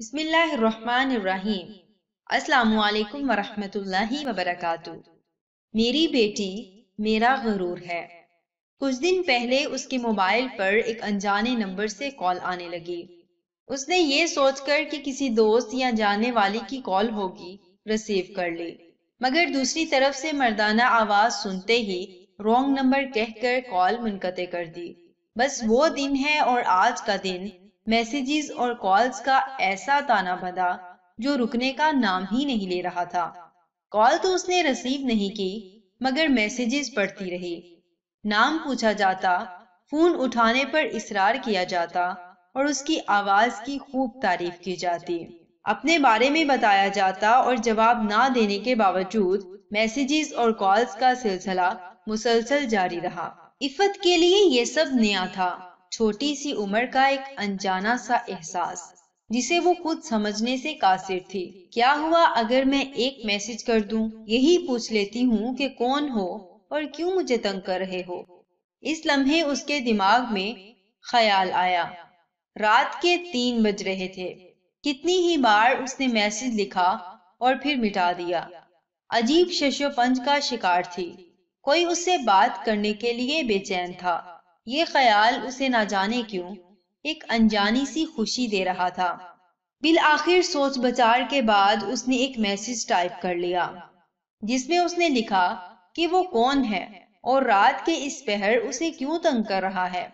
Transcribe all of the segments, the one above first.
بسم اللہ الرحمن الرحیم۔ السلام علیکم ورحمۃ اللہ وبرکاتہ۔ میری بیٹی میرا غرور ہے۔ کچھ دن پہلے اس کے موبائل پر ایک انجانے نمبر سے کال آنے لگی۔ اس نے یہ سوچ کر کہ کسی دوست یا جاننے والی کی کال ہوگی ریسیو کر لی، مگر دوسری طرف سے مردانہ آواز سنتے ہی رونگ نمبر کہہ کر کال منقطع کر دی۔ بس وہ دن ہے اور آج کا دن میسیجز اور کالز کا ایسا تانا بندھا جو رکنے کا نام ہی نہیں لے رہا تھا۔ کال تو اس نے ریسیو نہیں کی مگر میسیجز پڑھتی رہی۔ نام پوچھا جاتا، فون اٹھانے پر اصرار کیا جاتا اور اس کی آواز کی خوب تعریف کی جاتی۔ اپنے بارے میں بتایا جاتا اور جواب نہ دینے کے باوجود میسیجز اور کالز کا سلسلہ مسلسل جاری رہا۔ عفت کے لیے یہ سب نیا تھا، چھوٹی سی عمر کا ایک انجانا سا احساس جسے وہ خود سمجھنے سے قاصر تھی۔ کیا ہوا اگر میں ایک میسج کر دوں، یہی پوچھ لیتی ہوں کہ کون ہو اور کیوں مجھے تنگ کر رہے ہو۔ اس لمحے اس کے دماغ میں خیال آیا۔ رات کے 3 بج رہے تھے۔ کتنی ہی بار اس نے میسج لکھا اور پھر مٹا دیا۔ عجیب شش و پنج کا شکار تھی۔ کوئی اس سے بات کرنے کے لیے بے چین تھا۔ یہ خیال اسے نہ جانے کیوں ایک انجانی سی خوشی دے رہا تھا۔ بالآخر سوچ بچار کے بعد اس نے ایک میسج ٹائپ کر لیا جس میں اس نے لکھا کہ وہ کون ہے اور رات کے اس پہر اسے کیوں تنگ کر رہا ہے۔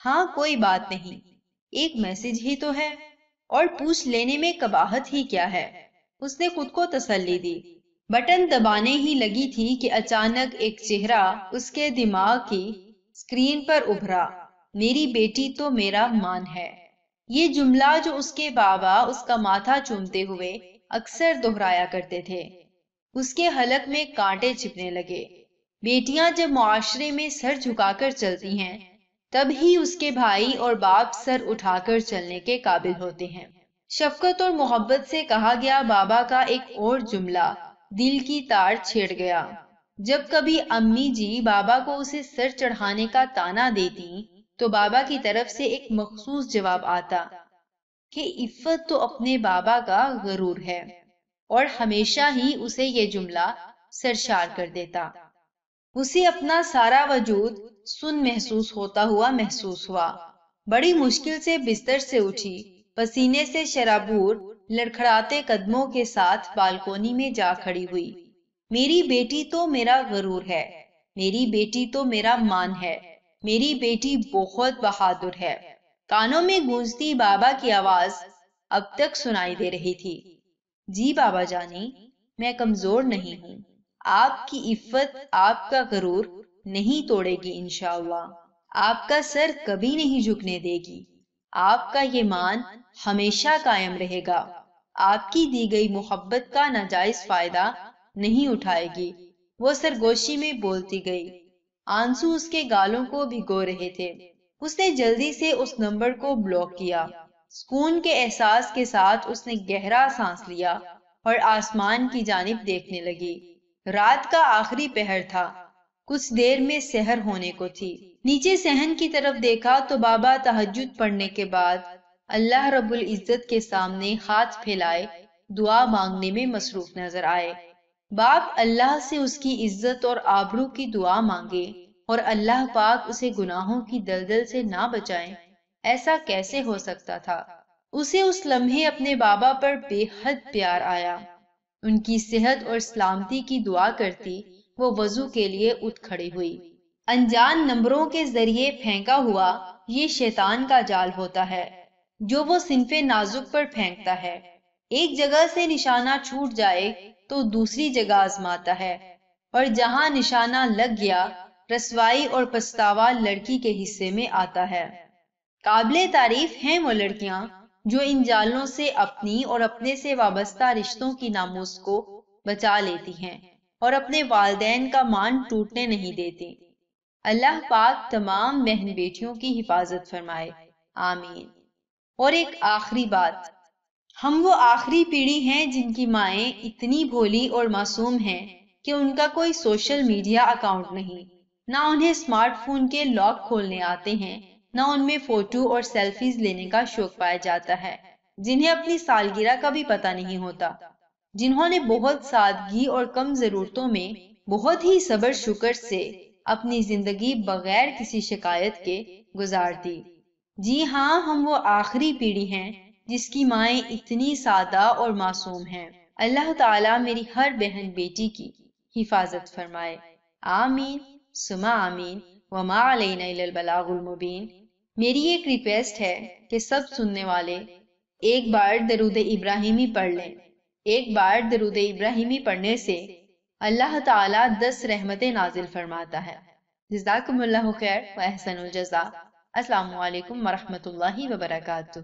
ہاں، کوئی بات نہیں، ایک میسج ہی تو ہے اور پوچھ لینے میں قباحت ہی کیا ہے، اس نے خود کو تسلی دی۔ بٹن دبانے ہی لگی تھی کہ اچانک ایک چہرہ اس کے دماغ کی اسکرین پر ابھرا۔ میری بیٹی تو میرا مان ہے۔ یہ جملہ جو اس کے بابا اس کا ماتھا چومتے ہوئے اکثر دہرایا کرتے تھے، اس کے حلق میں کانٹے چھپنے لگے۔ بیٹیاں جب معاشرے میں سر جھکا کر چلتی ہیں تب ہی اس کے بھائی اور باپ سر اٹھا کر چلنے کے قابل ہوتے ہیں۔ شفقت اور محبت سے کہا گیا بابا کا ایک اور جملہ دل کی تار چھیڑ گیا۔ جب کبھی امی جی بابا کو اسے سر چڑھانے کا تانا دیتی تو بابا کی طرف سے ایک مخصوص جواب آتا کہ عفت تو اپنے بابا کا غرور ہے، اور ہمیشہ ہی اسے یہ جملہ سرشار کر دیتا۔ اسے اپنا سارا وجود سن محسوس ہوتا ہوا۔ بڑی مشکل سے بستر سے اٹھی، پسینے سے شرابور لڑکھڑاتے قدموں کے ساتھ بالکونی میں جا کھڑی ہوئی۔ میری بیٹی تو میرا غرور ہے، میری بیٹی تو میرا مان ہے، میری بیٹی بہت بہادر ہے۔ کانوں میں گونجتی بابا کی آواز اب تک سنائی دے رہی تھی۔ جی بابا جانی، میں کمزور نہیں ہوں، آپ کی عفت آپ کا غرور نہیں توڑے گی انشاءاللہ، آپ کا سر کبھی نہیں جھکنے دے گی، آپ کا یہ مان ہمیشہ قائم رہے گا، آپ کی دی گئی محبت کا ناجائز فائدہ نہیں اٹھائے گی۔ وہ سرگوشی میں بولتی گئی، آنسو اس کے گالوں کو بھگو رہے تھے۔ اس نے جلدی سے اس نمبر کو بلاک کیا۔ سکون کے احساس کے ساتھ اس نے گہرا سانس لیا اور آسمان کی جانب دیکھنے لگی۔ رات کا آخری پہر تھا، کچھ دیر میں سحر ہونے کو تھی۔ نیچے صحن کی طرف دیکھا تو بابا تہجد پڑھنے کے بعد اللہ رب العزت کے سامنے ہاتھ پھیلائے دعا مانگنے میں مصروف نظر آئے۔ باپ اللہ سے اس کی عزت اور آبرو کی دعا مانگے اور اللہ پاک اسے گناہوں کی دلدل سے نہ بچائیں، ایسا کیسے ہو سکتا تھا؟ اسے اس لمحے اپنے بابا پر بے حد پیار آیا۔ ان کی صحت اور سلامتی کی دعا کرتی وہ وضو کے لیے اٹھ کھڑی ہوئی۔ انجان نمبروں کے ذریعے پھینکا ہوا یہ شیطان کا جال ہوتا ہے جو وہ صنف نازک پر پھینکتا ہے۔ ایک جگہ سے نشانہ چھوٹ جائے تو دوسری جگہ آزماتا ہے، اور جہاں نشانہ لگ گیا رسوائی اور پچھتاوا لڑکی کے حصے میں آتا ہے۔ قابل تعریف ہیں وہ لڑکیاں جو ان جالوں سے اپنی اور اپنے سے وابستہ رشتوں کی ناموس کو بچا لیتی ہیں اور اپنے والدین کا مان ٹوٹنے نہیں دیتی۔ اللہ پاک تمام بہن بیٹیوں کی حفاظت فرمائے، آمین۔ اور ایک آخری بات، ہم وہ آخری پیڑھی ہیں جن کی مائیں اتنی بھولی اور معصوم ہیں کہ ان کا کوئی سوشل میڈیا اکاؤنٹ نہیں، نہ انہیں اسمارٹ فون کے لاک کھولنے آتے ہیں، نہ ان میں فوٹو اور سیلفیز لینے کا شوق پایا جاتا ہے۔ جنہیں اپنی سالگرہ کا بھی پتہ نہیں ہوتا، جنہوں نے بہت سادگی اور کم ضرورتوں میں بہت ہی صبر شکر سے اپنی زندگی بغیر کسی شکایت کے گزار دی۔ جی ہاں، ہم وہ آخری پیڑھی ہیں جس کی مائیں اتنی سادہ اور معصوم ہیں۔ اللہ تعالیٰ میری ہر بہن بیٹی کی حفاظت فرمائے، آمین ثم آمین، وما علینا الا البلاغ المبین۔ میری ایک ریکویسٹ ہے کہ سب سننے والے ایک بار درود ابراہیمی پڑھ لیں۔ ایک بار درود ابراہیمی پڑھنے سے اللہ تعالیٰ 10 رحمتیں نازل فرماتا ہے۔ جزاکم اللہ خیر و احسن الجزا۔ السلام علیکم ورحمۃ اللہ وبرکاتہ۔